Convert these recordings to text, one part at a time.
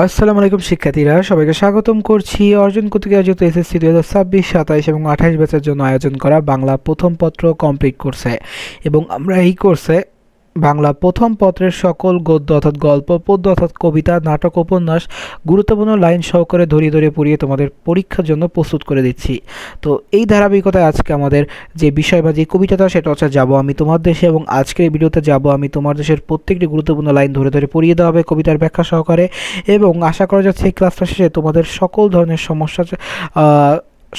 আসসালামু আলাইকুম শিক্ষার্থীরা, সবাইকে স্বাগতম করছি অর্জন কর্তৃক আয়োজিত এসএসসি 2026, 27 এবং 28 ব্যাচের জন্য আয়োজন করা বাংলা প্রথম পত্র কমপ্লিট কোর্সে। এবং আমরা এই কোর্সে বাংলা প্রথম পত্রের সকল গদ্য অর্থাৎ গল্প, পদ্য অর্থাৎ কবিতা, নাটক, উপন্যাস গুরুত্বপূর্ণ লাইন সহকারে ধরিয়ে ধরিয়ে পড়িয়ে তোমাদের পরীক্ষার জন্য প্রস্তুত করে দিচ্ছি। তো এই ধারাবাহিকতায় আজকে আমাদের যে বিষয় বা যে কবিতাটা সেটা হচ্ছে যাব আমি তোমার দেশে, এবং আজকের এই ভিডিওতে যাব আমি তোমার দেশের প্রত্যেকটি গুরুত্বপূর্ণ লাইন ধরে ধরে পড়িয়ে দেওয়া হবে কবিতার ব্যাখ্যা সহকারে। এবং আশা করা যাচ্ছে এই ক্লাসটা শেষে তোমাদের সকল ধরনের সমস্যা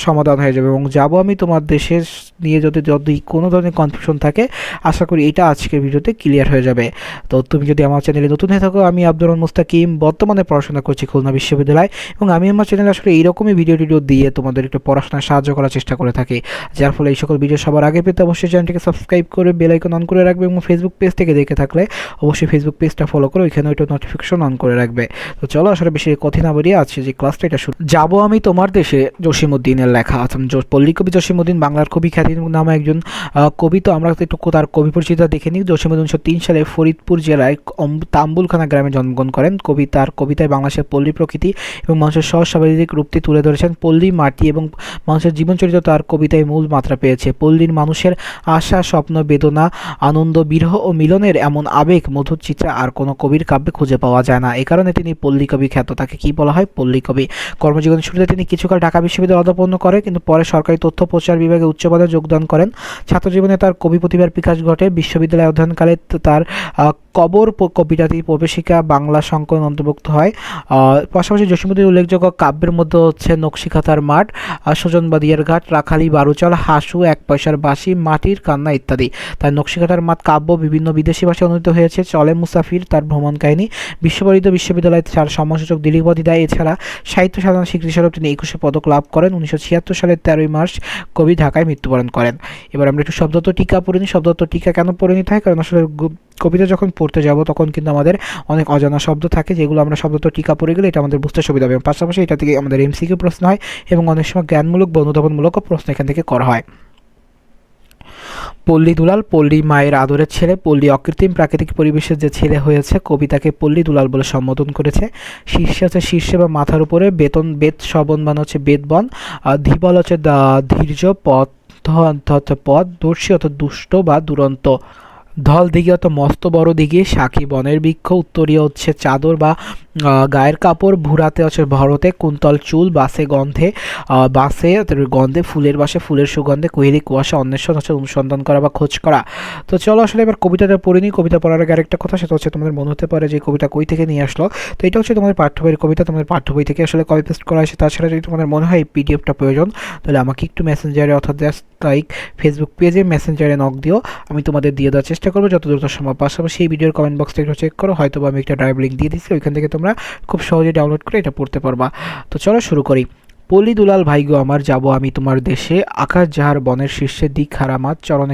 সমাধান হয়ে যাবে। এবং যাব আমি তোমার দেশের নিয়ে যদি যদি কোনো ধরনের কনফিউশন থাকে, আশা করি এটা আজকের ভিডিওতে ক্লিয়ার হয়ে যাবে। তো তুমি যদি আমার চ্যানেলে নতুন হয়ে থাকো, আমি আব্দুর রহমান মুস্তাকিম বর্তমানে পড়াশোনা করছি খুলনা বিশ্ববিদ্যালয়, এবং আমি আমার চ্যানেলে আসলে এইরকমই ভিডিও দিয়ে তোমাদের একটু পড়াশোনায় সাহায্য করার চেষ্টা করে থাকি, যার ফলে এই সকল ভিডিও সবার আগে পেতে অবশ্যই চ্যানেলটিকে সাবস্ক্রাইব করে বেল আইকন অন করে রাখবে। এবং ফেসবুক পেজ থেকে দেখে থাকলে অবশ্যই ফেসবুক পেজটা ফলো করে ওইখানে ওইটা নোটিফিকেশন অন করে রাখবে। তো চলো আসলে বেশি কথা না বাড়িয়ে আজকে যে ক্লাসটা এটা শুরু। যাব আমি তোমার দেশে জসিমউদ্দিনের লেখা। পল্লীকবি জসিমউদ্দিন বাংলার কবি খ্যাতি নামে একজন কবি। তো আমরা একটু তার কবি পরিচিতি দেখে নিই। জসিমউদ্দিন 1903 সালে ফরিদপুর জেলায় তাম্বুলখানা গ্রামে জন্মগ্রহণ করেন। কবি তার কবিতায় বাংলাদেশের পল্লী প্রকৃতি এবং মানুষের সহজ স্বাভাবিক রূপটি তুলে ধরেছেন। পল্লী মাটি এবং মানুষের জীবনচরিত্র তার কবিতায় মূল মাত্রা পেয়েছে। পল্লীর মানুষের আশা, স্বপ্ন, বেদনা, আনন্দ, বিরহ ও মিলনের এমন আবেগ মধুর চিত্র আর কোনো কবির কাব্যে খুঁজে পাওয়া যায় না। এই কারণে তিনি পল্লী কবি খ্যাত। তাকে কি বলা হয়? পল্লী কবি। কর্মজীবনের শুরুতে তিনি কিছুকাল ঢাকা বিশ্ববিদ্যালয়ে অধ্যাপনা করেন, কিন্তু পরে সরকারি তথ্য প্রচার বিভাগে উচ্চ পদে যোগদান করেন। ছাত্রজীবনে তার কবি প্রতিভার বিকাশ ঘটে। বিশ্ববিদ্যালয়ে অধ্যয়নকালে তার কবর কবিতাটি প্রবেশিকা বাংলা সংকলন অন্তর্ভুক্ত হয়। পাশাপাশি জসিমউদ্দিনের উল্লেখযোগ্য কাব্যের মধ্যে হচ্ছে নকশিকাঁথার মাঠ, সুজন বাদিয়ার ঘাট, রাখালি বারুচাল, হাসু, এক পয়সার বাঁশি, মাটির কান্না ইত্যাদি। তার নকশিকাঁথার মাঠ কাব্য বিভিন্ন বিদেশি ভাষায় অনুদিত হয়েছে। চলে মুসাফির তার ভ্রমণ কাহিনী। বিশ্বভারতী বিশ্ববিদ্যালয়ে তার সম্মানসূচক দীর্ঘাবধি দেয়। এছাড়া সাহিত্য সাধনা স্বীকৃতিস্বরূপ তিনি 21 পদক লাভ করেন। 1976 সালের 13 মার্চ কবি ঢাকায় মৃত্যুবরণ করেন। এবার আমরা একটু শব্দত্ব টিকা পড়ে নিই। শব্দত্ব টিকা কেন পড়ে নিতে হয়? কারণ আসলে কবিতা যখন পড়তে যাব তখন কিন্তু আমাদের অনেক অজানা শব্দ থাকে, যেগুলো আমরা শব্দত্ব টিকা পড়ে গেলে এটা আমাদের বুঝতে সুবিধা হবে। পাশাপাশি এটা থেকে আমাদের এমসিকিউ প্রশ্ন হয় এবং অনেক সময় জ্ঞানমূলক বা অনুধাবনমূলক প্রশ্ন এখান থেকে করা হয়। পল্লী দুলাল, পল্লী মায়ের আদরের ছেলে। পল্লী অকৃত্রিম প্রাকৃতিক পরিবেশের যে ছেলে হয়েছে, কবিতাকে পল্লী দুলাল বলে সম্বোধন করেছে। শীর্ষে হচ্ছে শীর্ষে বা মাথার উপরে, বেদ শ্রবণ মানে হচ্ছে বেদবন, ধীবল হচ্ছে ধীর্য, পথ পথ, দর্শী অর্থাৎ দুষ্ট বা দুরন্ত, ধল দিঘি অর্থাৎ মস্ত বড় দিঘি, সাক্ষী বনের বৃক্ষ, উত্তরীয় হচ্ছে চাদর বা গায়ের কাপড়, ভুরাতে হচ্ছে ভরতে, কুন্তল চুল, বাসে গন্ধে, ফুলের বাসে ফুলের সুগন্ধে, কোহেলি কুয়াশা, অন্বেষণ হচ্ছে অনুসন্ধান করা বা খোঁজ করা। তো চলো আসলে এবার কবিতাটা পড়ে নিই। কবিতা পড়ার আগে আরেকটা কথা, সেটা হচ্ছে তোমাদের মনে হতে পারে যে কবিতা কই থেকে নিয়ে আসলো। তো এটা হচ্ছে তোমাদের পাঠ্য বইয়ের কবিতা, তোমাদের পাঠ্য বই থেকে আসলে কপি পেস্ট করা হয়েছে। তাছাড়া যদি তোমাদের মনে হয় এই পিডিএফটা প্রয়োজন, তাহলে আমাকে একটু মেসেঞ্জারে অর্থাৎ জাস্ট লাইক ফেসবুক পেজে মেসেঞ্জারে নক দিও, আমি তোমাদের দিয়ে দেওয়ার চেষ্টা করবো যত দ্রুত সম্ভব। পাশাপাশি এই ভিডিওর কমেন্ট বক্সটা একটু চেক করো, হয়তো আমি একটা ড্রাইভ লিঙ্ক দিয়ে দিচ্ছি, ওইখান থেকে তোমরা খুব সহজে ডাউনলোড করে এটা পড়তে পারবা। তো চলো শুরু করি। পল্লী দুলাল ভাইগো আমার, যাব আমি তোমার দেশে, আকাশ যাহার বনের শীর্ষে, দিক হারামাত চরণ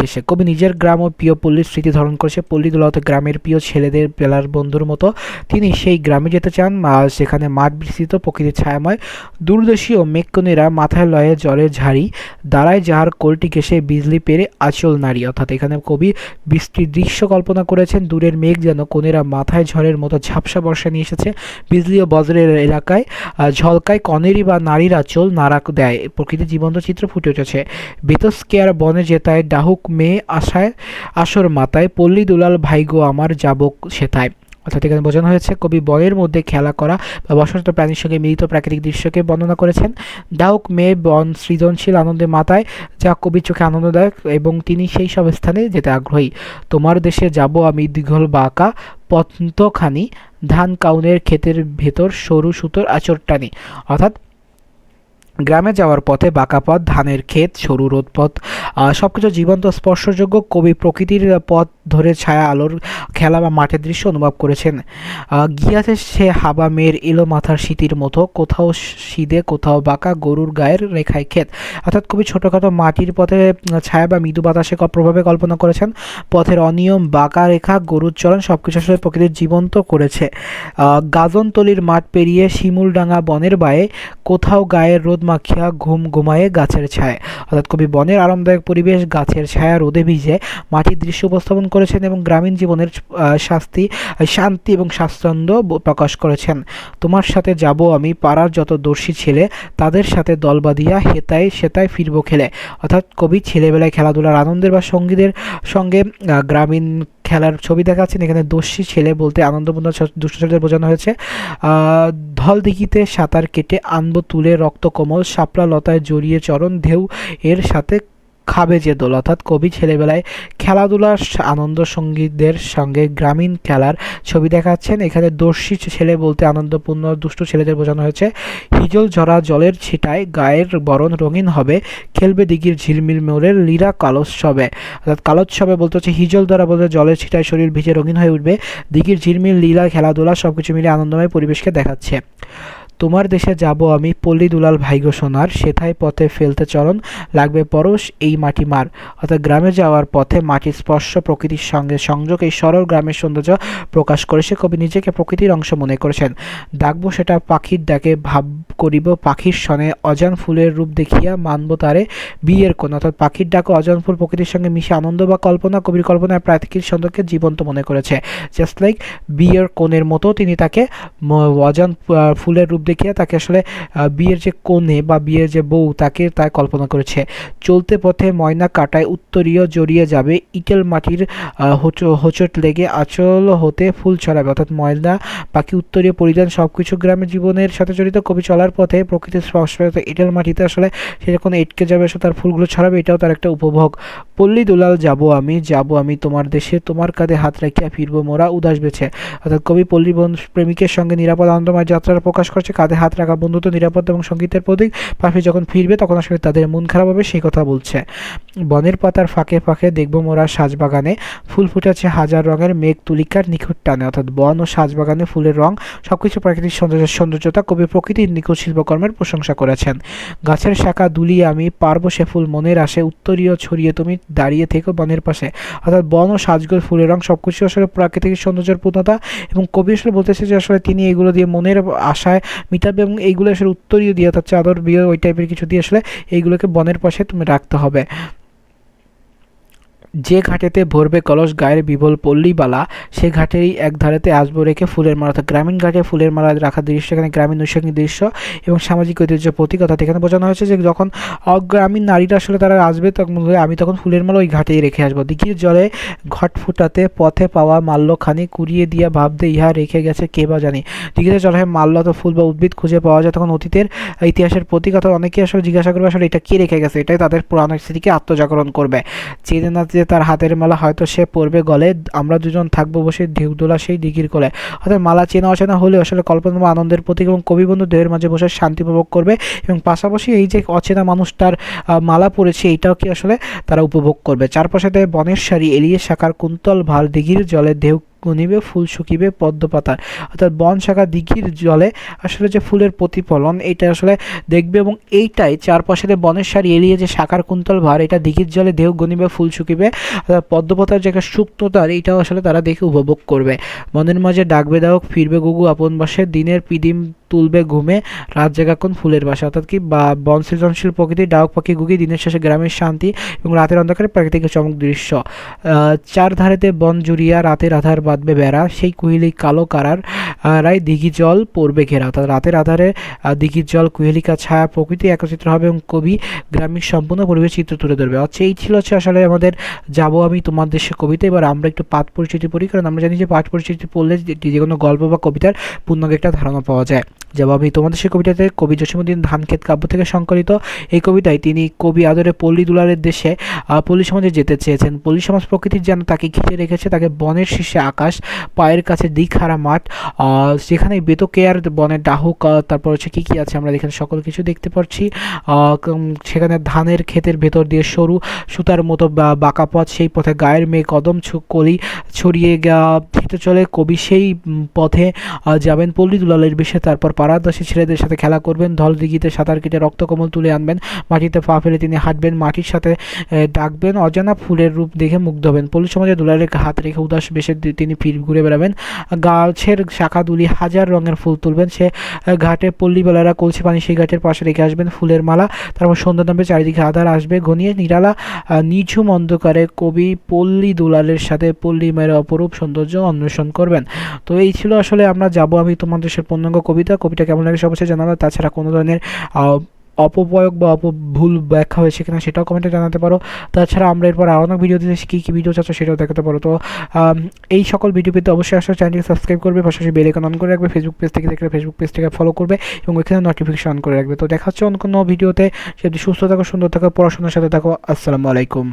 ঘেঁষে। কবি নিজের গ্রাম ও প্রিয় পল্লীর স্মৃতি ধারণ করেছে। পল্লী দুলাল গ্রামের প্রিয় ছেলেদের বেলার বন্ধুর মতো। তিনি সেই গ্রামে যেতে চান সেখানে মাঠ বিস্তৃত, প্রকৃতির ছায়াময়, দূরদর্শী ও মেঘকণেরা মাথায় লয়ে জলের ঝাড়ি, দাঁড়ায় যাহার কোলটি ঘেঁষে বিজলি পেরে আঁচল নারী। অর্থাৎ এখানে কবি বৃষ্টির দৃশ্য কল্পনা করেছেন। দূরের মেঘ যেন কনেরা মাথায় ঝড়ের মতো ঝাপসা বর্ষা নিয়ে এসেছে। বিজলি ও বজ্রের এলাকায় ঝলকায় কনেরই বা নারীর আঁচল নাড়া দেয়। প্রকৃতির জীবন্ত চিত্র ফুটে উঠেছে। বেতস্কেয়ার বনে যেতায়, ডাহুক মেয়ে আশায় আসর মাতায়, পল্লী দুলাল ভাইগো আমার, যাব সেথায়। অর্থাৎ এখানে বোঝানো হয়েছে কবি বনের মধ্যে খেলা করা বা বসন্ত প্রাণীর সঙ্গে মিলিত প্রাকৃতিক দৃশ্যকে বর্ণনা করেছেন। ডাহুক মেয়ে বন সৃজনশীল আনন্দে মাতায়, যা কবির চোখে আনন্দদায়ক, এবং তিনি সেই সব স্থানে যেতে আগ্রহী। তোমার দেশে যাব আমি, দীঘল বাঁকা পথখানি, ধান কাউনের ক্ষেতের ভেতর সরু সুতোর আঁচড় টানি। অর্থাৎ গ্রামে যাওয়ার পথে বাঁকা পথ, ধানের ক্ষেত, সরু রোদ পথ, সবকিছু জীবন্ত স্পর্শযোগ্য। কবি প্রকৃতির পথ ধরে ছায়া আলোর খেলা বা মাঠের দৃশ্য অনুভব করেছেন। গিয়াছে সে হাবা মেয়ের এলো মাথার শীতির মতো, কোথাও সিদে কোথাও বাঁকা, গরুর গায়ের রেখায় ক্ষেত। অর্থাৎ কবি ছোটোখাটো মাটির পথে ছায়া বা মৃদু বাতাসে প্রভাবে কল্পনা করেছেন। পথের অনিয়ম, বাঁকা রেখা, গরুর চলন সবকিছু আসলে প্রকৃতির জীবন্ত করেছে। গাজনতলির মাঠ পেরিয়ে শিমুলডাঙ্গা বনের বায়ে, কোথাও গায়ের রোদ মাখিয়া ঘুম ঘুমায়ে গাছের ছায়। অর্থাৎ কবি বনের আরামদায়ক পরিবেশ, গাছের ছায়া, রোদে ভিজে মাটির দৃশ্য উপস্থাপন করেছেন এবং গ্রামীণ জীবনের শান্তি এবং স্বাচ্ছন্দ্য প্রকাশ করেছেন। তোমার সাথে যাব আমি, পাড়ার যত দর্শী ছেলে, তাদের সাথে দল বাঁধিয়া হেতায় সেতায় ফিরবো খেলে। অর্থাৎ কবি ছেলেবেলায় খেলাধুলার আনন্দের বা সঙ্গীদের সঙ্গে গ্রামীণ খেলার ছবি দেখাচ্ছেন। এখানে দস্যি ছেলে বলতে আনন্দপূর্ণ দুষ্ট ছেলেদের বোঝানো হয়েছে। ধল দিঘিতে সাঁতার কেটে আনবো তুলে রক্ত কোমল, শাপলা লতায় জড়িয়ে চরণ, ঢেউ এর সাথে খাবে যে দোল। অর্থাৎ কবি ছেলেবেলায় খেলাধুলার আনন্দ সঙ্গীতদের সঙ্গে গ্রামীণ খেলার ছবি দেখাচ্ছেন। এখানে দস্যি ছেলে বলতে আনন্দপূর্ণ দুষ্ট ছেলেদের বোঝানো হয়েছে। হিজল ঝরা জলের ছিটায় গায়ের বরণ রঙিন হবে, খেলবে দিঘির ঝিলমিল মোড়ের লীলা কালোৎসবে। অর্থাৎ কালোৎসবে বলতে হচ্ছে হিজল দ্বারা বলতে জলের ছিটায় শরীর ভিজে রঙিন হয়ে উঠবে, দিঘির ঝিলমিল লীলা খেলাধুলা সবকিছু মিলে আনন্দময় পরিবেশকে দেখাচ্ছে। তোমার দেশে যাব আমি, পল্লী দুলাল ভাইগো সোনার, সেথায় পথে ফেলতে চরণ, লাগবে পরশ এই মাটি মার। অর্থাৎ গ্রামে যাওয়ার পথে মাটির স্পর্শ, প্রকৃতির সঙ্গে সংযোগ, এই সরল গ্রামের সৌন্দর্য প্রকাশ করেছে। কবি নিজেকে প্রকৃতির অংশ মনে করেছেন। ডাকবো সেটা পাখির ডাকে, ভাব করিব পাখির সনে, অজান ফুলের রূপ দেখিয়া মানব তারে বিয়ের কোণ। অর্থাৎ পাখির ডাক ও অজান ফুল প্রকৃতির সঙ্গে মিশে আনন্দ বা কল্পনা, কবির কল্পনায় প্রাকৃতিক সৌন্দর্যকে জীবন্ত মনে করেছে। জাস্ট লাইক বিয়ের কোণের মতো তিনি তাকে অজান ফুলের রূপ দেখিয়ে তাকে আসলে বিয়ের যে কনে বা বিয়ের যে বউ তাকে তাই কল্পনা করেছে। চলতে পথে ময়না কাটায় উত্তরীয় জড়িয়ে যাবে, ইটেল মাটির হোঁচট লেগে আঁচল হতে ফুল ছড়াবে। অর্থাৎ ময়না পাখি, উত্তরীয় পরিধান সবকিছু গ্রামের জীবনের সাথে জড়িত। কবি চলার পথে প্রকৃতির স্পর্শ ইটেল মাটিতে আসলে সে যখন এটকে যাবে সে তার ফুলগুলো ছড়াবে, এটাও তার একটা উপভোগ। পল্লী দুলাল যাব আমি তোমার দেশে, তোমার কাঁধে হাত রাখিয়া ফিরবো মোরা উদাস বেছে। অর্থাৎ কবি পল্লী প্রেমিকের সঙ্গে নিরাপদ আনন্দময় যাত্রার প্রকাশ করছে। কাঁধে হাত রাখা বন্ধুত্ব, নিরাপত্তা এবং সঙ্গীতের প্রতীক। পাখি যখন ফিরবে তখন আসলে তাদের মন খারাপ হবে সেই কথা বলছে। বনের পাতার ফাঁকে ফাঁকে দেখবো মোরা সাজবাগানে, ফুল ফুটেছে হাজার রঙের, মেঘ তুলিকার নিখুঁত টানে। অর্থাৎ বন ও সাজবাগানে ফুলের রং সবকিছু প্রাকৃতিক সৌন্দর্যতা। কবি প্রকৃতির নিখুঁত শিল্পকর্মের প্রশংসা করেছেন। গাছের শাখা দুলিয়ে আমি, পারবো সে ফুল মনের আসে, উত্তরীয় ছড়িয়ে তুমি দাঁড়িয়ে থেকো বনের পাশে। অর্থাৎ বন ও সাজগোল ফুলের রং সবকিছু আসলে প্রাকৃতিক সৌন্দর্যের পূর্ণতা এবং কবি আসলে বলতেছে যে আসলে তিনি এগুলো দিয়ে মনের আশায় মিটাবে এবং এইগুলো আসলে উত্তরীয় দিয়ে অর্থাৎ চাদর বিয়ে ওই টাইপের কিছু দিয়ে আসলে এইগুলোকে বনের পাশে তুমি রাখতে হবে। যে ঘাটেতে ভরবে কলস গায়ের বিবল পল্লীবালা, সে ঘাটেরই এক ধারেতে আসবো রেখে ফুলের মালা। অর্থাৎ গ্রামীণ ঘাটে ফুলের মালা রাখার দৃশ্য, এখানে গ্রামীণ নৈসর্গিক দৃশ্য এবং সামাজিক ঐতিহ্য প্রতীক। অর্থাৎ এখানে বোঝানো হয়েছে যে যখন অগ্রামীণ নারীরা আসলে তারা আসবে তখন আমি তখন ফুলের মালা ওই ঘাটেই রেখে আসবো। দিঘির জলে ঘট ফুটাতে পথে পাওয়া মাল্যখানি, কুড়িয়ে দিয়া ভাবতে ইহা রেখে গেছে কে বা জানি। দিঘিতে জলে মাল্য তো ফুল বা উদ্ভিদ খুঁজে পাওয়া যায় তখন অতীতের ইতিহাসের প্রতীক। অর্থাৎ অনেকেই আসলে জিজ্ঞাসা করবে আসলে এটা কে রেখে গেছে, এটাই তাদের পুরানো স্মৃতিকে আত্মজাগরণ করবে। চেনে না যে তার হাতের মালা হয়তো সে পরবে গলে, আমরা দুজন থাকবো বসে ঢেউদোলা সেই দিঘির কোলে। অর্থাৎ মালা চেনা অচেনা হলে আসলে কল্পনা বা আনন্দের প্রতীক এবং কবি বন্ধু দেহের মাঝে বসে শান্তি উপভোগ করবে এবং পাশাপাশি এই যে অচেনা মানুষটার মালা পরেছে এইটাও কি আসলে তারা উপভোগ করবে। চারপাশে দেয় বনের সারি, এলিয়ে শাখার কুন্তল ভার, দিঘির জলে ঢেউ গনিবে ফুল শুকিবে পদ্ম পাতার। অর্থাৎ বন শাখা দিঘির জলে আসলে যে ফুলের প্রতিফলন এটা আসলে দেখবে এবং এইটাই চারপাশে বনের সারি এড়িয়ে যে শাখার কুন্তল ভার, এটা দিঘির জলে ঢেউ গনিবে ফুল শুকিবে অর্থাৎ পদ্মপাতার যে একটা শুকনোতার এইটাও আসলে তারা দেখে উপভোগ করবে। মনের মাঝে ডাকবে দাও ফিরবে গুগু আপন বাসে, দিনের পিদিম তুলবে ঘুমে, রাত জাগাক্ষণ ফুলের বাসা। অর্থাৎ কি বা বন সৃজনশীল প্রকৃতি, ডাক পাখি গুগি, দিনের শেষে গ্রামের শান্তি এবং রাতের অন্ধকারে প্রাকৃতিক চমক দৃশ্য। চার ধারেতে বন জুড়িয়া রাতের আধার বাঁধবে বেড়া, সেই কুহেলি কালো কারার রায় দিঘি জল পড়বে ঘেরা। অর্থাৎ রাতের আধারে দিঘির জল, কুহেলিকা ছায়া, প্রকৃতি একত্রিত হবে এবং কবি গ্রামীণ সম্পূর্ণ পরিবেশ চিত্র তুলে ধরবে। আচ্ছা এই ছিল আসলে আমাদের যাব আমি তোমার দেশে কবিতা। এবার আমরা একটু পাঠ পরিচিতি পড়ি, কারণ আমরা জানি যে পাঠ পরিচিতি পড়লে যে কোনো গল্প বা কবিতার পূর্ণাঙ্গ একটা ধারণা পাওয়া যায়। যাব আমি তোমার দেশে কবিতাতে কবি জসীমউদ্দীন ধানক্ষেত কাব্য থেকে সংকলিত। এই কবিতায় তিনি কবি আদরে পল্লী দুলালের দেশে পল্লী সমাজে যেতে চেয়েছেন। পল্লী সমাজ প্রকৃতির যেন তাকে ঘিরে রেখেছে, তাকে বনের শীর্ষে আকাশ, পায়ের কাছে দিকহারা মাঠ, যেখানে বেতকেয়ার বনের ডাহুক, তারপর হচ্ছে কী কী আছে আমরা এখানে সকল কিছু দেখতে পাচ্ছি। সেখানে ধানের ক্ষেতের ভেতর দিয়ে সরু সুতার মতো বাঁকা পথ, সেই পথে গায়ের মেয়ে কদম কলি ছড়িয়ে হেঁটে চলে। কবি সেই পথে যাবেন পল্লী দুলালের বেশে, তারপর পাড়াদর্শী ছেলেদের সাথে খেলা করবেন, ঢল দিঘিতে সাঁতার কেটে রক্তকমল তুলে আনবেন, মাটিতে পা ফেলে তিনি হাঁটবেন, মাটির সাথে ডাকবেন, অজানা ফুলের রূপ দেখে মুগ্ধ হবেন, পল্লী সমাজে দুলারের হাত রেখে উদাস বেশে তিনি ঘুরে বেড়াবেন, গাছের শাখা দুলি হাজার রঙের ফুল তুলবেন, সে ঘাটে পল্লীবেলারা কলসি পানি সেই ঘাটের পাশে রেখে আসবেন ফুলের মালা, তারপর সন্ধ্যা নামবে, চারিদিকে আধার আসবে ঘনিয়ে, নিরালা নিঝুম অন্ধকারে কবি পল্লী দুলালের সাথে পল্লী মেয়ের অপরূপ সৌন্দর্য অন্বেষণ করবেন। তো এই ছিল আসলে আমরা যাব আমি তোমার দেশের পূর্ণাঙ্গ কবিতা কেমন লাগে অবশ্যই জানাবে। তাছাড়া কোনো ধরনের অপপ্রয়োগ বা ভুল ব্যাখ্যা হয়েছে কিনা সেটাও কমেন্টে জানাতে পারো। তাছাড়া আমরা এরপর আরও অনেক ভিডিও দিতে কী ভিডিও চাচ্ছ সেটাও দেখাতে পারো। তো এই সকল ভিডিও পেতে অবশ্যই আসলে চ্যানেলটিকে সাবস্ক্রাইব করবে, পাশাপাশি বেল আইকন অন করে রাখবে, ফেসবুক পেজ থেকে দেখলে ফেসবুক পেজ থেকে ফলো করবে এবং ওইখানে নোটিফিকেশন অন করে রাখবে। তো দেখা হচ্ছে অন্য কোনো ভিডিওতে। যদি সুস্থ থাকো, সুন্দর থাকো, পড়াশোনার সাথে থাকো। আসসালামু আলাইকুম।